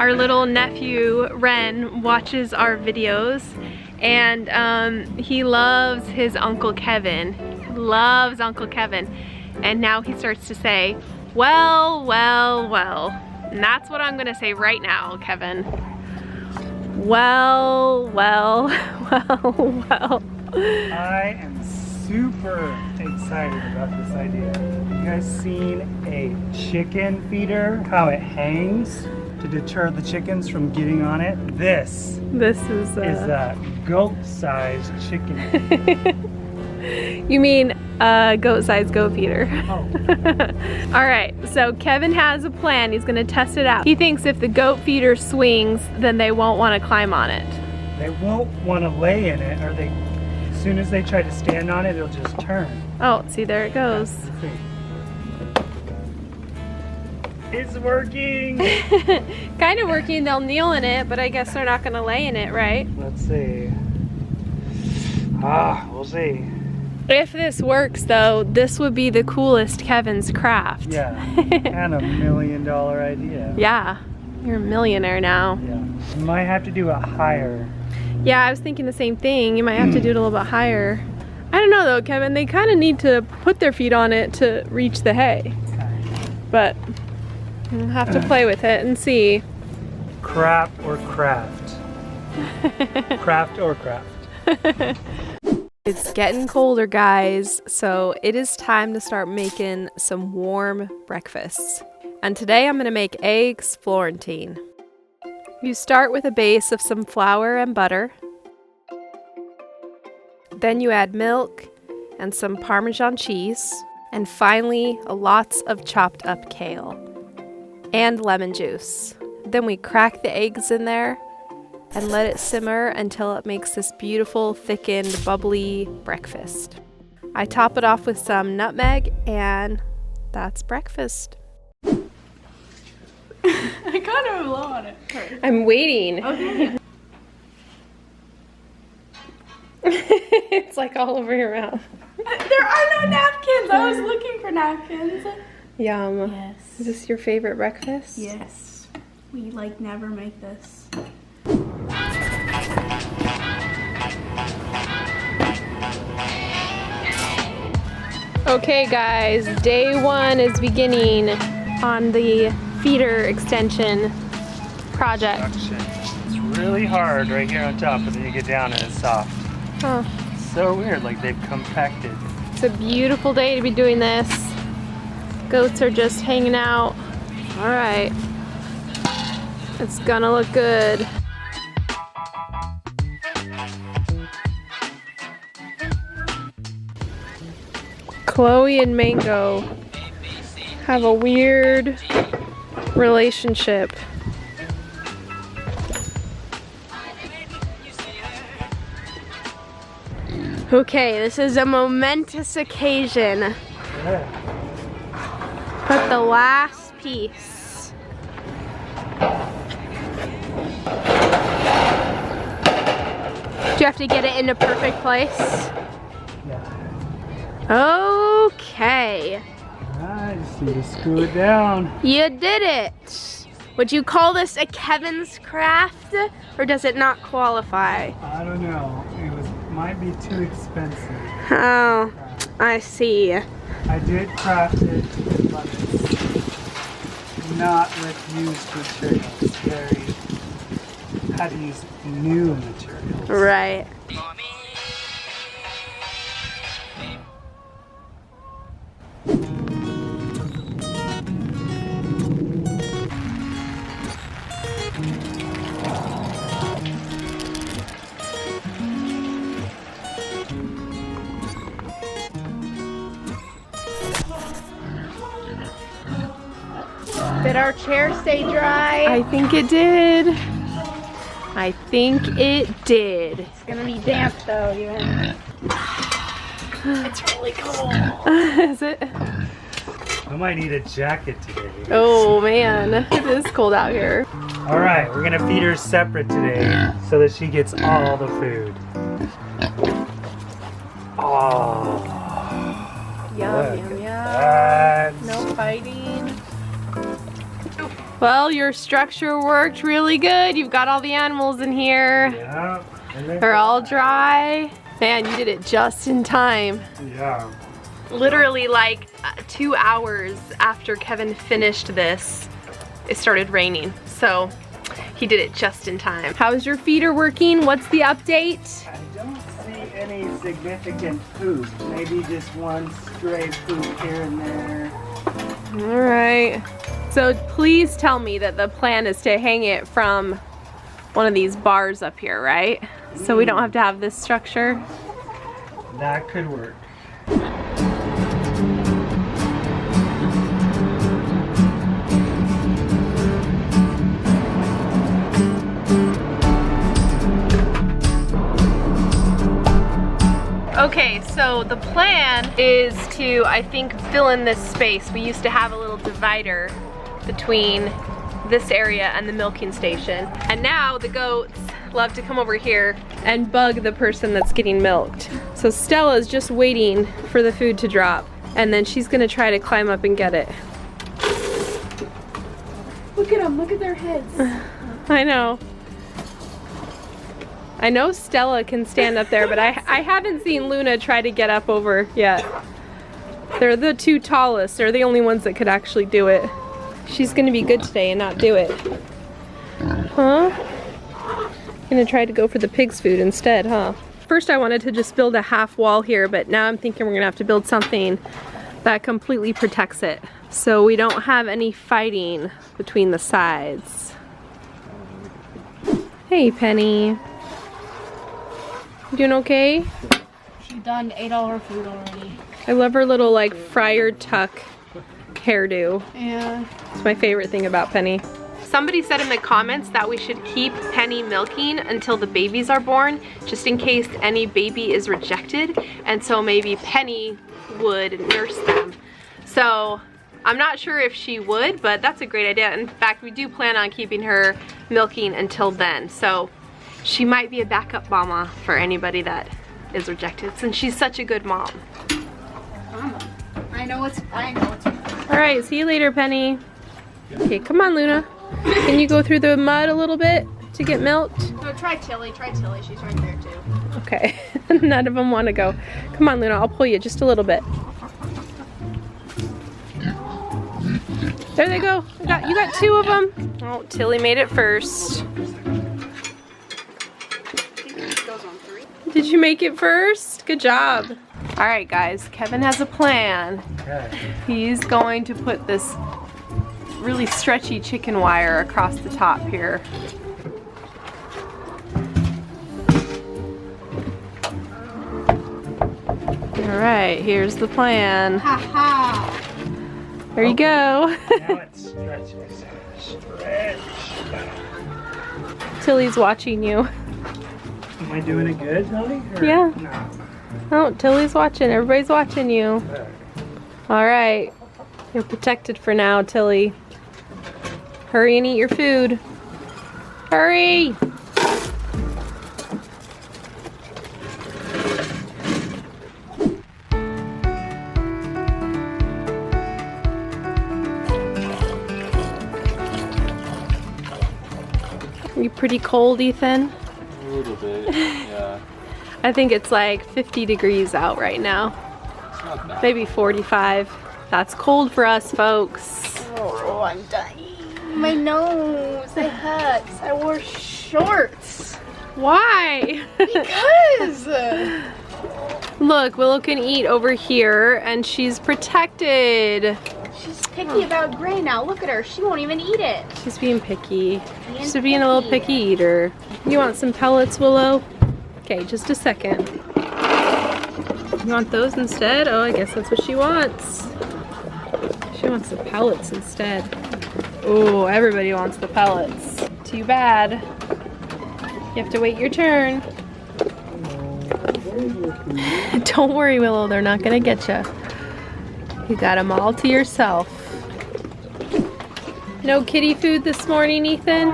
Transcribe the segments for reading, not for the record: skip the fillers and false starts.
Our little nephew, Ren, watches our videos, and he loves his Uncle Kevin. Loves Uncle Kevin. And now he starts to say, well, well, well. And that's what I'm gonna say right now, Kevin. Well, well, well, well. I am super excited about this idea. You guys seen a chicken feeder? How it hangs to deter the chickens from getting on it? This is a goat-sized chicken feeder. You mean goat-sized goat feeder. Oh. All right, so Kevin has a plan. He's gonna test it out. He thinks if the goat feeder swings, then they won't want to climb on it. They won't want to lay in it, or as soon as they try to stand on it, it'll just turn. Oh, see, there it goes. Let's see. It's working! Kind of working. They'll kneel in it, but I guess they're not gonna lay in it, right? Let's see. We'll see. If this works though, this would be the coolest Kevin's craft. Yeah, and $1 million idea. Yeah, you're a millionaire now. Yeah, you might have to do it higher. Yeah, I was thinking the same thing. You might have to do it a little bit higher. I don't know though, Kevin, they kind of need to put their feet on it to reach the hay. But we'll have to play with it and see. Crap or craft? Craft or craft? It's getting colder, guys, so it is time to start making some warm breakfasts. And today I'm gonna make eggs Florentine. You start with a base of some flour and butter. Then you add milk and some Parmesan cheese. And finally, lots of chopped up kale and lemon juice. Then we crack the eggs in there and let it simmer until it makes this beautiful, thickened, bubbly breakfast. I top it off with some nutmeg, and that's breakfast. I kind of low on it. I'm waiting. Okay. It's like all over your mouth. There are no napkins. I was looking for napkins. Yum. Yes. Is this your favorite breakfast? Yes. We like never make this. Okay guys, day one is beginning on the feeder extension project. It's really hard right here on top, but then you get down and it's soft. Oh. It's so weird, like they've compacted. It's a beautiful day to be doing this. Goats are just hanging out. All right. It's gonna look good. Chloe and Mango have a weird relationship. Okay, this is a momentous occasion. Put the last piece. Do you have to get it in a perfect place? Okay. I just need to screw it down. You did it. Would you call this a Kevin's craft, or does it not qualify? I don't know. Might be too expensive. Oh, I see. I did craft it, but it's not with used materials. It's very, how to use new materials. Right. Did our chair stay dry? I think it did. I think it did. It's gonna be damp though, even. It's really cold. Is it? I might need a jacket today. Oh man, it is cold out here. All right, we're gonna feed her separate today so that she gets all the food. Oh. Yum, look yum, at yum. that. No fighting. Well, your structure worked really good. You've got all the animals in here. Yeah. They're all dry. Man, you did it just in time. Yeah. Literally like 2 hours after Kevin finished this, it started raining. So he did it just in time. How's your feeder working? What's the update? I don't see any significant poop. Maybe just one stray poop here and there. All right. So please tell me that the plan is to hang it from one of these bars up here, right? So we don't have to have this structure. That could work. Okay, so the plan is to, I think, fill in this space. We used to have a little divider between this area and the milking station. And now the goats love to come over here and bug the person that's getting milked. So Stella's just waiting for the food to drop, and then she's gonna try to climb up and get it. Look at them, look at their heads. I know. I know Stella can stand up there, but I haven't seen Luna try to get up over yet. They're the two tallest. They're the only ones that could actually do it. She's gonna be good today and not do it. Huh? Gonna try to go for the pig's food instead, huh? First I wanted to just build a half wall here, but now I'm thinking we're gonna have to build something that completely protects it, so we don't have any fighting between the sides. Hey, Penny. You doing okay? She done ate all her food already. I love her little like friar tuck hairdo. Yeah. It's my favorite thing about Penny. Somebody said in the comments that we should keep Penny milking until the babies are born, just in case any baby is rejected, and so maybe Penny would nurse them. So I'm not sure if she would, but that's a great idea. In fact, we do plan on keeping her milking until then. So she might be a backup mama for anybody that is rejected, since she's such a good mom. I know it's All right, see you later, Penny. Okay, come on, Luna. Can you go through the mud a little bit to get milked? So try Tilly, she's right there too. Okay, none of them want to go. Come on, Luna, I'll pull you just a little bit. There they go. You got two of them. Oh, Tilly made it first. Did you make it first? Good job. All right, guys, Kevin has a plan. Okay. He's going to put this really stretchy chicken wire across the top here. All right, here's the plan. Ha ha. There you go. Now it stretches. Stretch. Tilly's watching you. Am I doing it good, Tilly? Or Yeah. No. Oh, Tilly's watching. Everybody's watching you. Good. All right. You're protected for now, Tilly. Hurry and eat your food. Hurry! Are you pretty cold, Ethan? A little bit, yeah. I think it's like 50 degrees out right now. It's not bad. Maybe 45. That's cold for us, folks. Oh, I'm dying. My nose, it hurts. I wore shorts. Why? Because. Look, Willow can eat over here and she's protected. She's picky about gray now. Look at her. She won't even eat it. She's being picky. She's being a little picky eater. You want some pellets, Willow? Okay, just a second. You want those instead? Oh, I guess that's what she wants. She wants the pellets instead. Oh, everybody wants the pellets. Too bad. You have to wait your turn. Don't worry, Willow, they're not gonna get you. You got them all to yourself. No kitty food this morning, Ethan?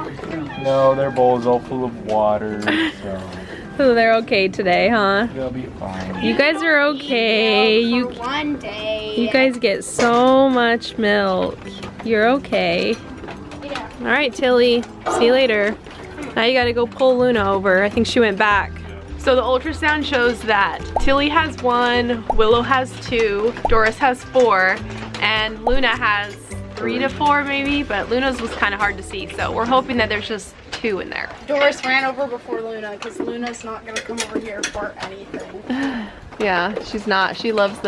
No, their bowl is all full of water, so So they're okay today, huh? they'll be fine. You guys are okay. For one day. You guys get so much milk. You're okay. We don't All right, Tilly, see you later. Now you gotta go pull Luna over. I think she went back. So the ultrasound shows that Tilly has 1, Willow has 2, Doris has 4, and Luna has 3 to 4 maybe, but Luna's was kind of hard to see, so we're hoping that there's just 2 in there. Doris ran over before Luna because Luna's not gonna come over here for anything. Yeah, she's not. She loves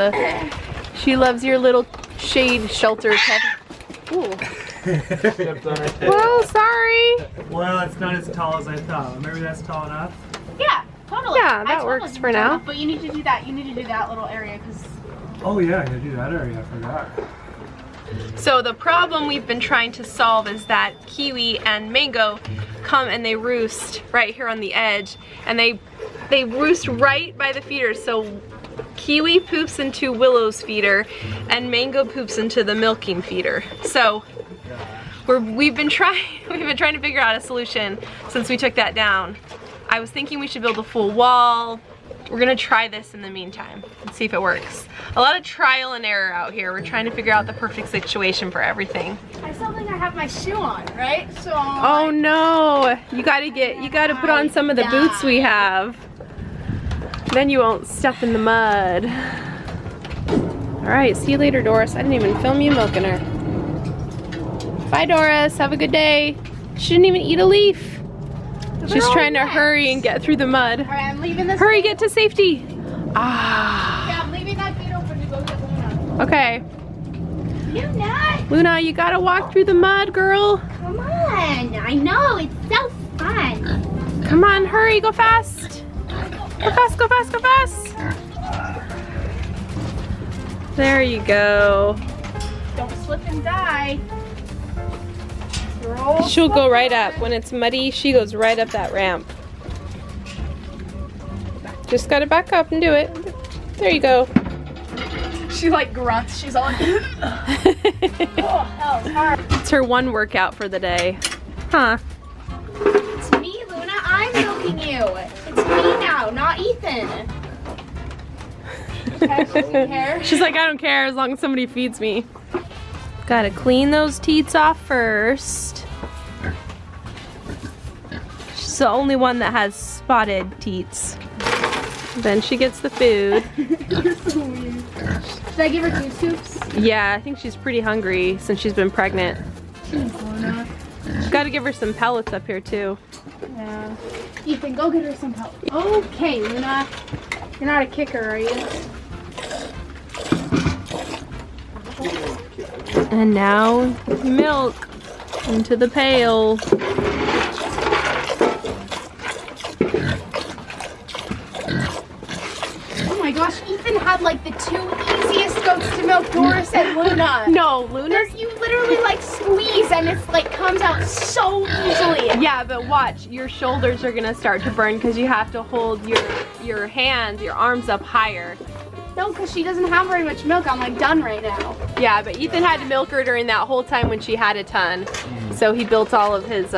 your little shade shelter, Kevin. Ooh. Well, sorry. Well, it's not as tall as I thought. Maybe that's tall enough. Yeah, totally. Yeah, that works for now. But you need to do that. You need to do that little area because. Oh yeah, I gotta do that area. I forgot. So the problem we've been trying to solve is that Kiwi and Mango come and they roost right here on the edge, and they roost right by the feeders. So Kiwi poops into Willow's feeder and Mango poops into the milking feeder. So we've been trying to figure out a solution since we took that down. I was thinking we should build a full wall. We're gonna try this in the meantime and see if it works. A lot of trial and error out here. We're trying to figure out the perfect situation for everything. I still think I have my shoe on, right? So. Oh no! You gotta put on some of the boots we have. Then you won't step in the mud. All right, see you later, Doris. I didn't even film you milking her. Bye, Doris. Have a good day. She didn't even eat a leaf. She's trying to hurry and get through the mud. All right, I'm leaving this. Hurry, get to safety. Ah. Yeah, I'm leaving that gate open to go get Luna. Okay. Luna! Luna, you gotta walk through the mud, girl. Come on! I know, it's so fun. Come on, hurry, go fast. Go fast, go fast, go fast. There you go. Don't slip and die. She'll go right up. When it's muddy, she goes right up that ramp. Just gotta back up and do it. There you go. She like grunts. She's all. Oh, that was hard. It's her one workout for the day. Huh. It's me, Luna. I'm milking you. It's me now, not Ethan. Okay, She's like, I don't care as long as somebody feeds me. Gotta clean those teats off first. She's the only one that has spotted teats. Then she gets the food. Should I give her 2 scoops? Yeah, I think she's pretty hungry since she's been pregnant. Luna. Gotta give her some pellets up here too. Yeah. Ethan, go get her some help. Okay, Luna. You're not a kicker, are you? And now milk into the pail. Oh my gosh, Ethan had like the 2 easiest goats to milk, Doris and Luna. No, Luna's. You literally like squeeze and it's like comes out so easily. Yeah, but watch, your shoulders are gonna start to burn because you have to hold your hands, your arms up higher. No, because she doesn't have very much milk. I'm like done right now. Yeah, but Ethan had to milk her during that whole time when she had a ton. So he built all of his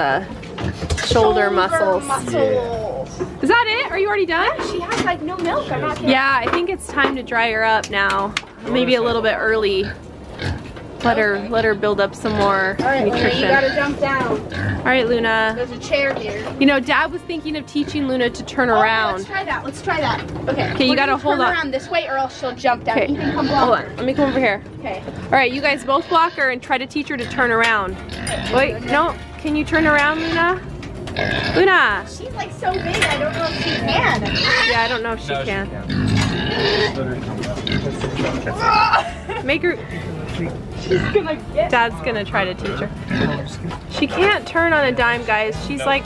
shoulder muscles. Yeah. Is that it? Are you already done? She has like no milk. I'm not kidding. Yeah, I think it's time to dry her up now. Maybe a little bit early. Let her build up some more All right, nutrition. Luna, you gotta jump down. All right, Luna. There's a chair here. You know, Dad was thinking of teaching Luna to turn around. Let's try that. Let's try that. Okay. Okay, you gotta hold turn on. around this way, or else she'll jump down. Okay, Ethan, come hold block. on. Let me come over here. Okay. All right, you guys both block her and try to teach her to turn around. Wait, no. Can you turn around, Luna? Luna. She's like so big. I don't know if she can. Yeah, I don't know if she can. Make her. She's gonna get. Dad's gonna try to teach her. She can't turn on a dime, guys. She's like.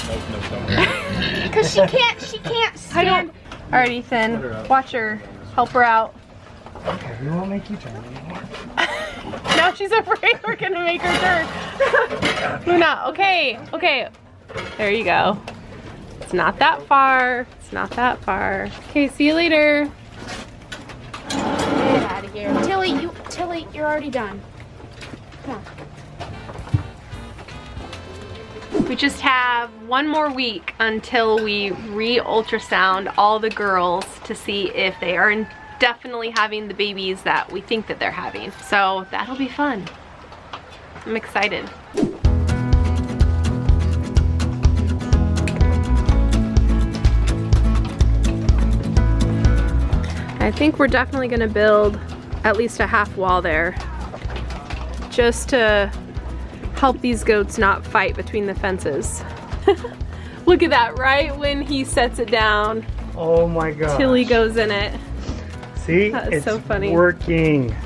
Because she can't stand. I don't. All right, Ethan. Watch her. Help her out. Okay, we won't make you turn anymore. Now she's afraid we're gonna make her turn. Luna, okay, okay. There you go. It's not that far. It's not that far. Okay, see you later. Get out of here. Tilly, you're already done. Come on. We just have one more week until we re-ultrasound all the girls to see if they are definitely having the babies that we think that they're having. So that'll be fun. I'm excited. I think we're definitely gonna build at least a half wall there, just to help these goats not fight between the fences. Look at that, right when he sets it down, Oh my god. Tilly goes in it. See, That is it's so funny. working.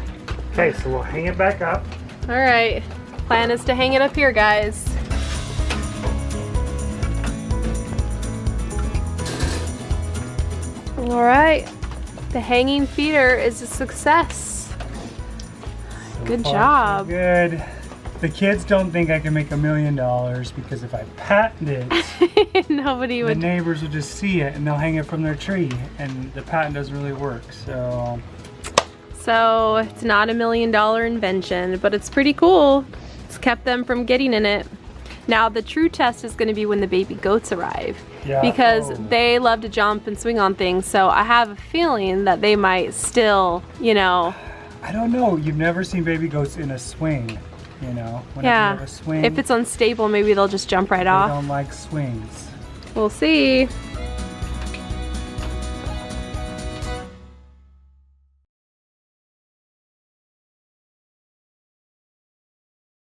Okay, so we'll hang it back up. All right, plan is to hang it up here, guys. All right, the hanging feeder is a success. Good So far, job. so good. The kids don't think I can make $1 million because if I patent it, Nobody the would. neighbors will just see it and they'll hang it from their tree, and the patent doesn't really work. So it's not $1 million invention, but it's pretty cool. It's kept them from getting in it. Now the true test is going to be when the baby goats arrive, Yeah. because Oh. they love to jump and swing on things. So I have a feeling that they might still, you know. I don't know. You've never seen baby goats in a swing, you know? Whenever you Yeah. have a swing, If it's unstable, maybe they'll just jump right they off. don't like swings. We'll see.